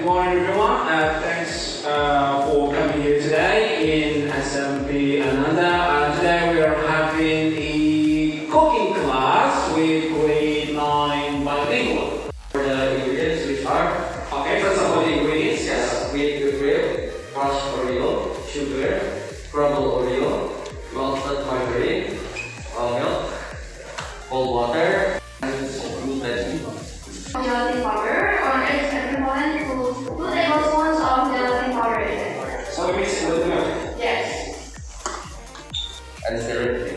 good morning everyone. Thanks for coming here today in SMP Ananda. Today we are having a cooking class with grade 9 bilingual. For the ingredients which are, Okay, first of all the ingredients, yes. wheat cream, crushed Oreo, sugar, crumbled Oreo, melted margarine, milk, cold water, and gluten. Gelatin powder, or it's equivalent to 2 tablespoons of gelatin powder. So we mix it with milk. Yes. And stir.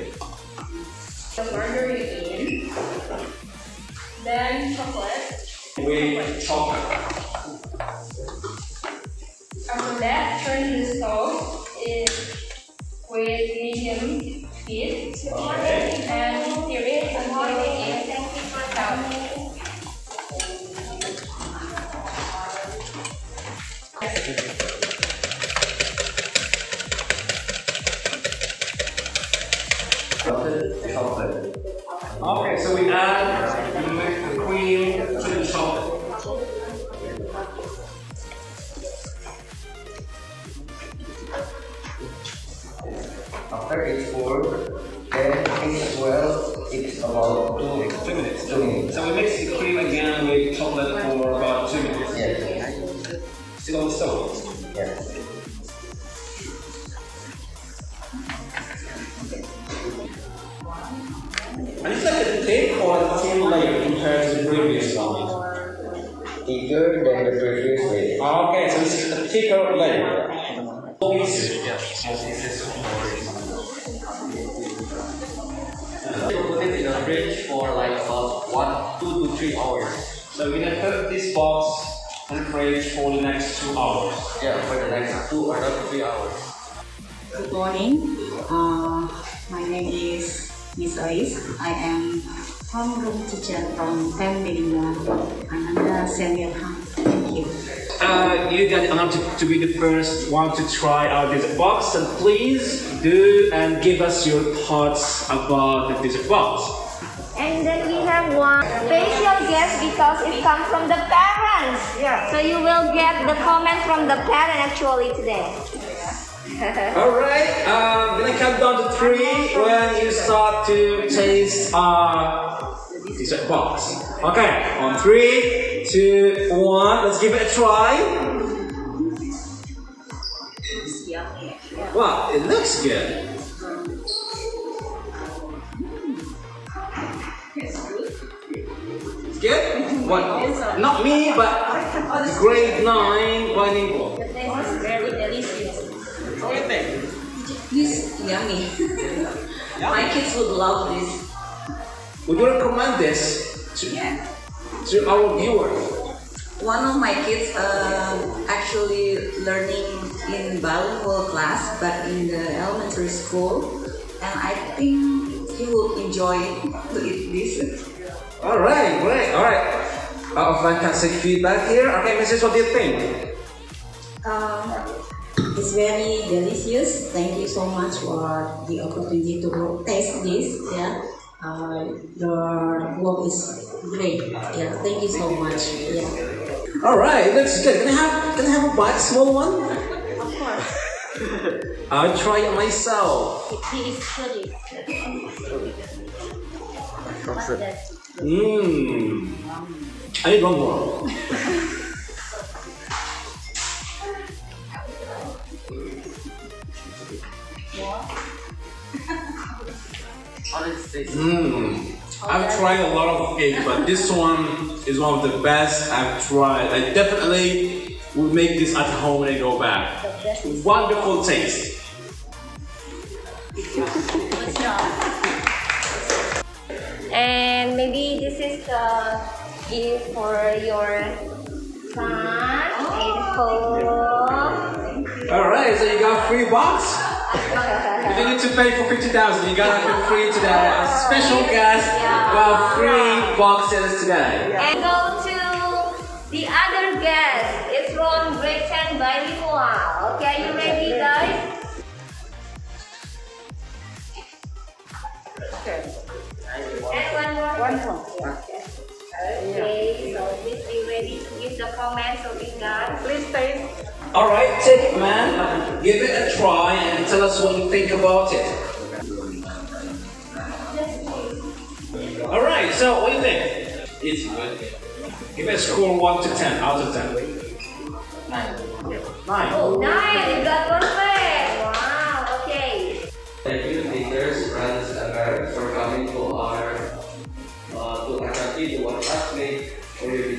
The margarine, then chocolate. With chocolate. After that, turn the stove with medium heat and stir it until it's done. Chocolate. Okay, so we add the cream to the chocolate. After it's poured, then it's well, it's about 2 minutes. 2 minutes. So we mix the cream again with chocolate for about 2 minutes. Yes. Still on the stove. Yes. And it's like a thick or a thin layer compared to the previous one. Thicker than the previous way. Okay, so this is a thicker layer. Put it in the fridge for like about 2 to 3 hours. So we're gonna put this box in the fridge for the next 2 hours. Yeah, for the next 2 or 3 hours. Good morning. My name is Miss Ais. I am homeroom teacher from Bilingual, Ananda Junior High. Thank you. You got the honor to be the first one to try out this box, and please do and give us your thoughts about the dessert box. And then we have one special guest because it comes from the parents. Yeah. So you will get the comment from the parent actually today. Alright, gonna count down to 3 when you start to taste dessert box. Okay, on 3, 2, 1, let's give it a try. Wow, it looks good. It's good? What? Not me, but grade 9 bilingual. The taste is very delicious. What do you think? This yummy. My kids would love this. Would you recommend this to our viewers? One of my kids actually learning in bilingual class, but in the elementary school, and I think he will enjoy to eat this. Alright, great, alright. Fantastic feedback here. Okay, Mrs., what do you think? It's very delicious. Thank you so much for the opportunity to taste this. Yeah, your work is great. Yeah, thank you so much. Yeah. Alright, it looks good. Can I have a bite, small one? Of course. I'll try it myself. It is good. What's that? I need one more. I've tried a lot of cake, but this one is one of the best I've tried. I definitely will make this at home when I go back. Wonderful taste. And maybe this is the gift for your son and home. Alright, so you got free box? If you need to pay for 50,000, you got it free today. A special guest got free boxes today. And go to the other guest. It's from grade 10 bilingual. Okay, you ready, guys? And one more. Okay, so please be ready to give the comments of you guys. give it a try and tell us what you think about it. Alright, so what do you think? It's good. Give it a score 1 to 10, out of 10. 9. 9. Oh, 9. You got perfect. Wow. Okay. Thank you, teachers, friends, and parents for coming to our to Ekpat to watch us make a review